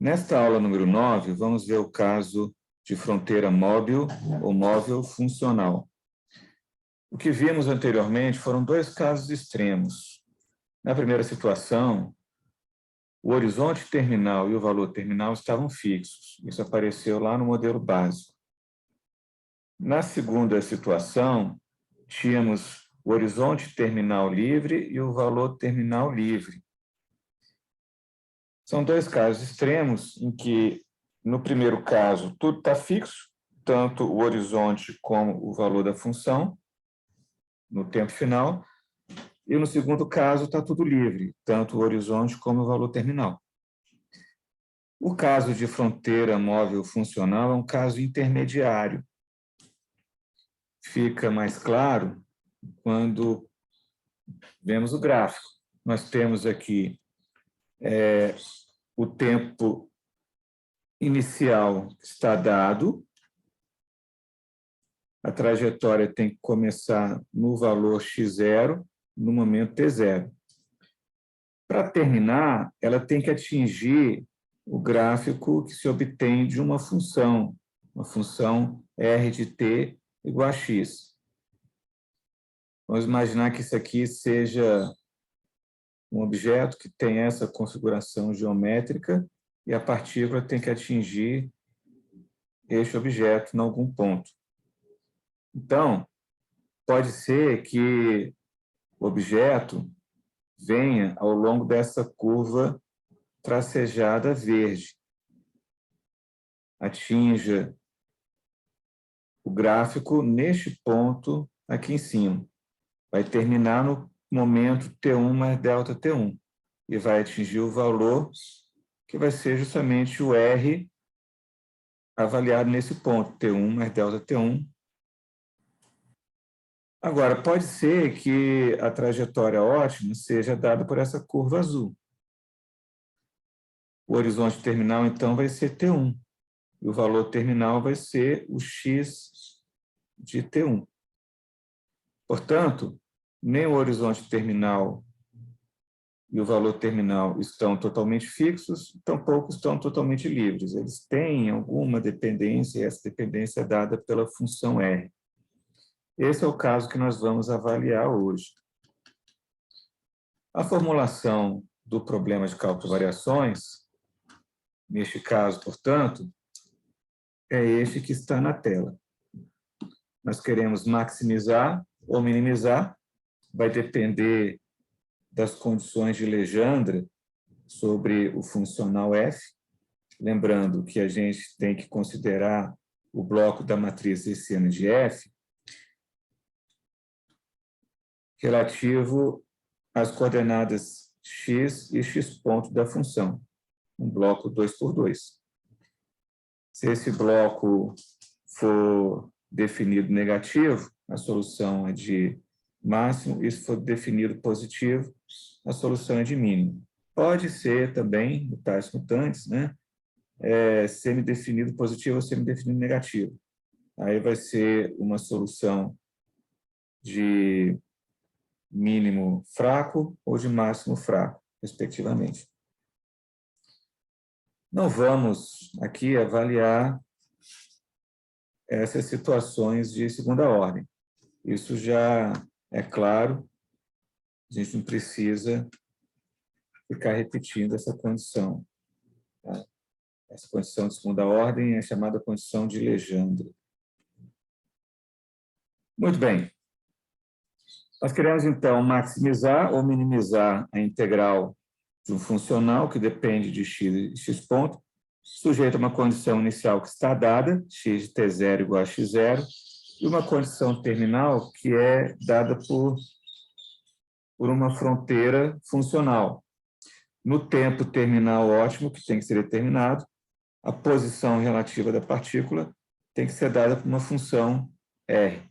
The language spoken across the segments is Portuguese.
Nesta aula número 9, vamos ver o caso de fronteira móvel ou móvel funcional. O que vimos anteriormente foram dois casos extremos. Na primeira situação, o horizonte terminal e o valor terminal estavam fixos. Isso apareceu lá no modelo básico. Na segunda situação, tínhamos o horizonte terminal livre e o valor terminal livre. São dois casos extremos em que, no primeiro caso, tudo está fixo, tanto o horizonte como o valor da função, no tempo final, e no segundo caso está tudo livre, tanto o horizonte como o valor terminal. O caso de fronteira móvel funcional é um caso intermediário. Fica mais claro quando vemos o gráfico. Nós temos aqui o tempo inicial está dado, a trajetória tem que começar no valor x0, no momento t0. Para terminar, ela tem que atingir o gráfico que se obtém de uma função r de t igual a x. Vamos imaginar que isso aqui seja um objeto que tem essa configuração geométrica e a partícula tem que atingir este objeto em algum ponto. Então, pode ser que o objeto venha ao longo dessa curva tracejada verde, atinja o gráfico neste ponto aqui em cima. Vai terminar no momento T1 mais delta T1 e vai atingir o valor que vai ser justamente o R avaliado nesse ponto, T1 mais delta T1. Agora, pode ser que a trajetória ótima seja dada por essa curva azul. O horizonte terminal, então, vai ser T1. E o valor terminal vai ser o x de T1. Portanto, nem o horizonte terminal e o valor terminal estão totalmente fixos, tampouco estão totalmente livres. Eles têm alguma dependência, e essa dependência é dada pela função R. Esse é o caso que nós vamos avaliar hoje. A formulação do problema de cálculo de variações, neste caso, portanto, é este que está na tela. Nós queremos maximizar ou minimizar, vai depender das condições de Legendre sobre o funcional f. Lembrando que a gente tem que considerar o bloco da matriz hessiana de f relativo às coordenadas x e x ponto da função, um bloco 2 por 2. Se esse bloco for definido negativo, a solução é de máximo, e se for definido positivo, a solução é de mínimo. Pode ser também, no tais mutantes, né, semidefinido positivo ou semidefinido negativo. Aí vai ser uma solução de mínimo fraco ou de máximo fraco, respectivamente. Não vamos aqui avaliar essas situações de segunda ordem. Isso já é claro, a gente não precisa ficar repetindo essa condição. Tá? Essa condição de segunda ordem é chamada condição de Legendre. Muito bem. Nós queremos, então, maximizar ou minimizar a integral de um funcional que depende de x ponto, sujeito a uma condição inicial que está dada, x de t0 igual a x0, e uma condição terminal que é dada por uma fronteira funcional. No tempo terminal ótimo, que tem que ser determinado, a posição relativa da partícula tem que ser dada por uma função R.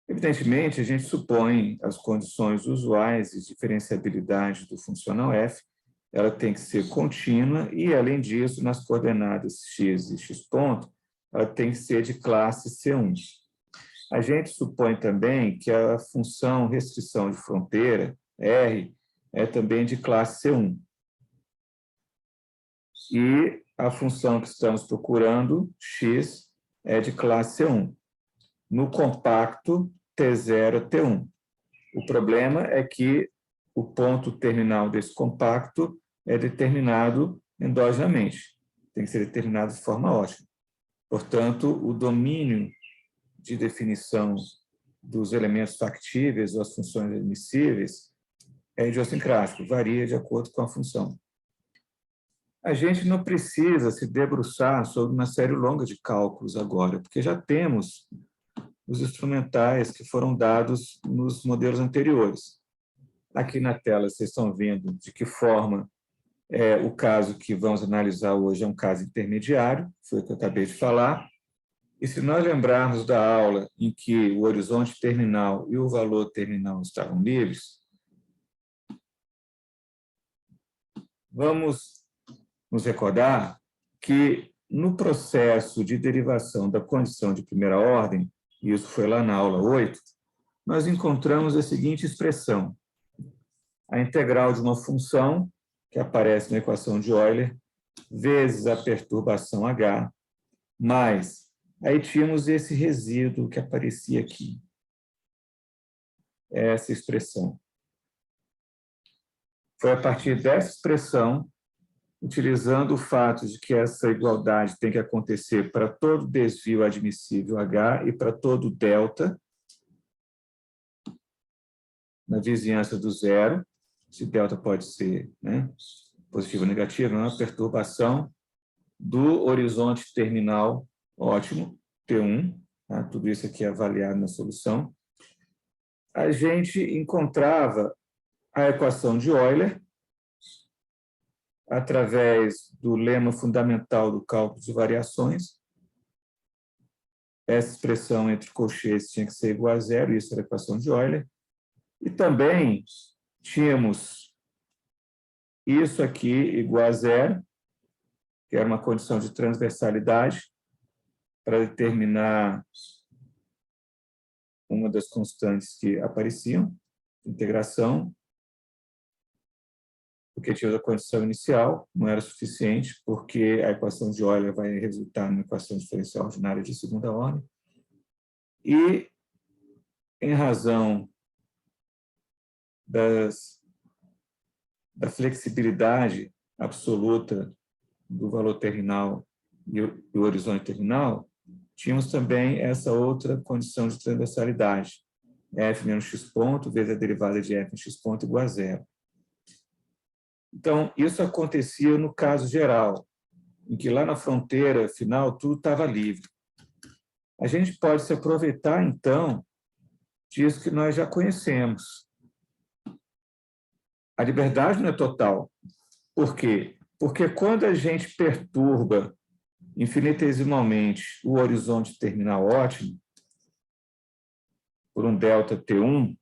Evidentemente, a gente supõe as condições usuais de diferenciabilidade do funcional f, ela tem que ser contínua e, além disso, nas coordenadas x e x ponto, ela tem que ser de classe C1. A gente supõe também que a função restrição de fronteira, R, é também de classe C1. e a função que estamos procurando, x, é de classe C1. No compacto T0, T1. O problema é que o ponto terminal desse compacto é determinado endogenamente. Tem que ser determinado de forma ótima. Portanto, o domínio de definição dos elementos factíveis ou as funções admissíveis é idiosincrático, varia de acordo com a função. A gente não precisa se debruçar sobre uma série longa de cálculos agora, porque já temos os instrumentais que foram dados nos modelos anteriores. Aqui na tela vocês estão vendo de que forma o caso que vamos analisar hoje é um caso intermediário, foi o que eu acabei de falar. E se nós lembrarmos da aula em que o horizonte terminal e o valor terminal estavam livres, vamos nos recordar que no processo de derivação da condição de primeira ordem, e isso foi lá na aula 8, nós encontramos a seguinte expressão: a integral de uma função, que aparece na equação de Euler, vezes a perturbação h, mais, aí tínhamos esse resíduo que aparecia aqui, essa expressão. Foi a partir dessa expressão, utilizando o fato de que essa igualdade tem que acontecer para todo desvio admissível h e para todo delta, na vizinhança do zero, se delta pode ser, né, positivo ou negativo, é uma perturbação do horizonte terminal ótimo, T1, tá? Tudo isso aqui é avaliado na solução. A gente encontrava a equação de Euler através do lema fundamental do cálculo de variações. Essa expressão entre colchetes tinha que ser igual a zero, isso era a equação de Euler. E também tínhamos isso aqui igual a zero, que era uma condição de transversalidade para determinar uma das constantes que apareciam, integração, porque tinha a condição inicial, não era suficiente, porque a equação de Euler vai resultar numa equação diferencial ordinária de segunda ordem. E, em razão da flexibilidade absoluta do valor terminal e o horizonte terminal, tínhamos também essa outra condição de transversalidade, f menos x ponto vezes a derivada de f em x ponto igual a zero. Então, isso acontecia no caso geral, em que lá na fronteira final tudo estava livre. A gente pode se aproveitar, então, disso que nós já conhecemos. A liberdade não é total. Por quê? Porque quando a gente perturba infinitesimalmente o horizonte terminal ótimo, por um delta T1,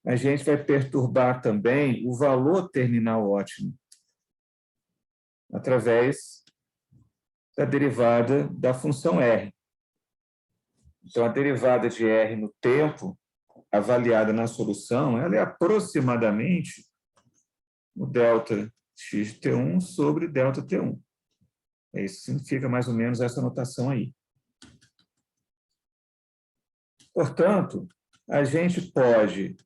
a gente vai perturbar também o valor terminal ótimo, através da derivada da função R. Então, a derivada de R no tempo, avaliada na solução, ela é aproximadamente o delta x de T1 sobre delta T1. Isso significa mais ou menos essa notação aí. Portanto, a gente pode,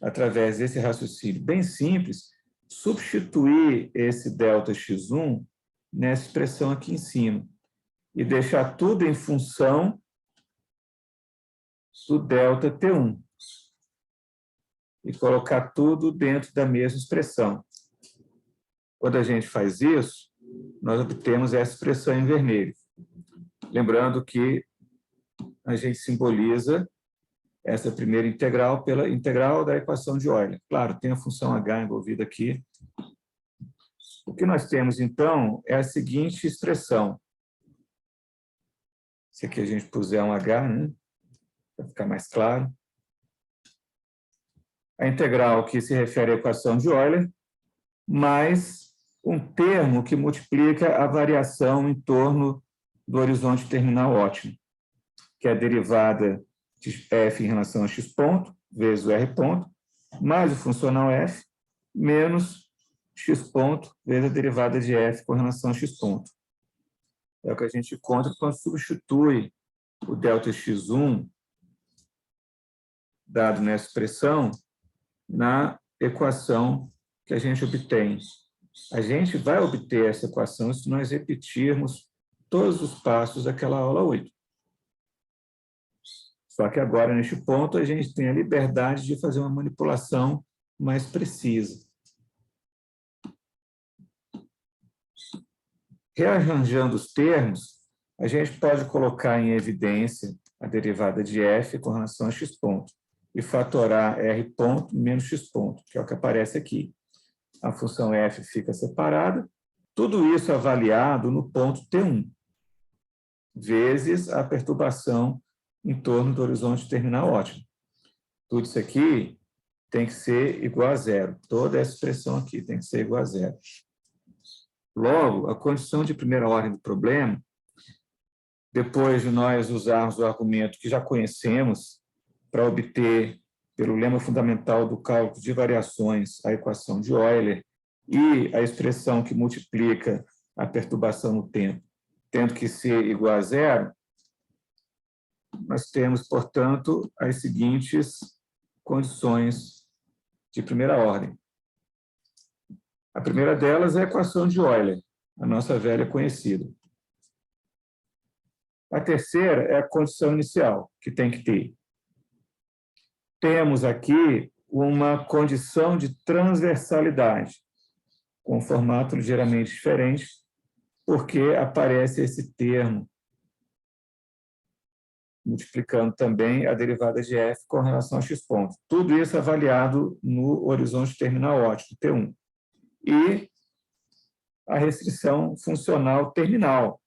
através desse raciocínio bem simples, substituir esse delta x1 nessa expressão aqui em cima e deixar tudo em função do delta T1 e colocar tudo dentro da mesma expressão. Quando a gente faz isso, nós obtemos essa expressão em vermelho. Lembrando que a gente simboliza essa primeira integral pela integral da equação de Euler. Claro, tem a função h envolvida aqui. O que nós temos, então, é a seguinte expressão. Se aqui a gente puser um h, né, para ficar mais claro. A integral que se refere à equação de Euler, mais um termo que multiplica a variação em torno do horizonte terminal ótimo, que é a derivada de f em relação a x ponto, vezes o r ponto, mais o funcional f, menos x ponto vezes a derivada de f com relação a x ponto. É o que a gente encontra quando substitui o ΔX1, dado nessa expressão, na equação que a gente obtém. A gente vai obter essa equação se nós repetirmos todos os passos daquela aula 8. Só que agora, neste ponto, a gente tem a liberdade de fazer uma manipulação mais precisa. Rearranjando os termos, a gente pode colocar em evidência a derivada de f com relação a x ponto e fatorar r ponto menos x ponto, que é o que aparece aqui. A função f fica separada, tudo isso avaliado no ponto T1, vezes a perturbação em torno do horizonte terminal ótimo. Tudo isso aqui tem que ser igual a zero. Toda essa expressão aqui tem que ser igual a zero. Logo, a condição de primeira ordem do problema, depois de nós usarmos o argumento que já conhecemos para obter, pelo lema fundamental do cálculo de variações, a equação de Euler e a expressão que multiplica a perturbação no tempo, tendo que ser igual a zero, nós temos, portanto, as seguintes condições de primeira ordem. A primeira delas é a equação de Euler, a nossa velha conhecida. A terceira é a condição inicial, que tem que ter. Temos aqui uma condição de transversalidade, com um formato ligeiramente diferente, porque aparece esse termo, multiplicando também a derivada de f com relação a x ponto. Tudo isso avaliado no horizonte terminal ótico, T1. E a restrição funcional terminal.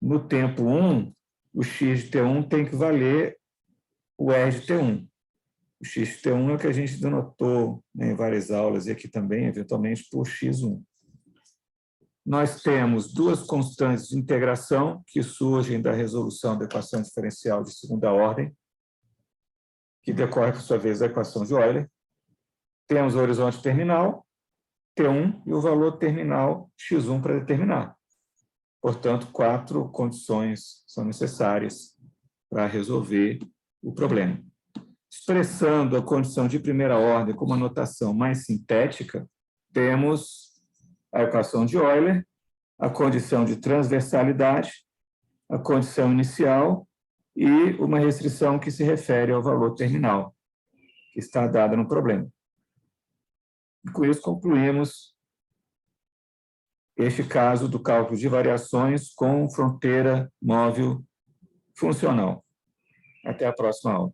No tempo 1, o x de T1 tem que valer o R de T1. O x de T1 é o que a gente denotou, né, em várias aulas, e aqui também, eventualmente, por x1. Nós temos duas constantes de integração que surgem da resolução da equação diferencial de segunda ordem, que decorre, por sua vez, da equação de Euler. Temos o horizonte terminal, T1, e o valor terminal x1 para determinar. Portanto, 4 condições são necessárias para resolver o problema. Expressando a condição de primeira ordem com uma notação mais sintética, temos a equação de Euler, a condição de transversalidade, a condição inicial e uma restrição que se refere ao valor terminal, que está dada no problema. E com isso concluímos este caso do cálculo de variações com fronteira móvel funcional. Até a próxima aula.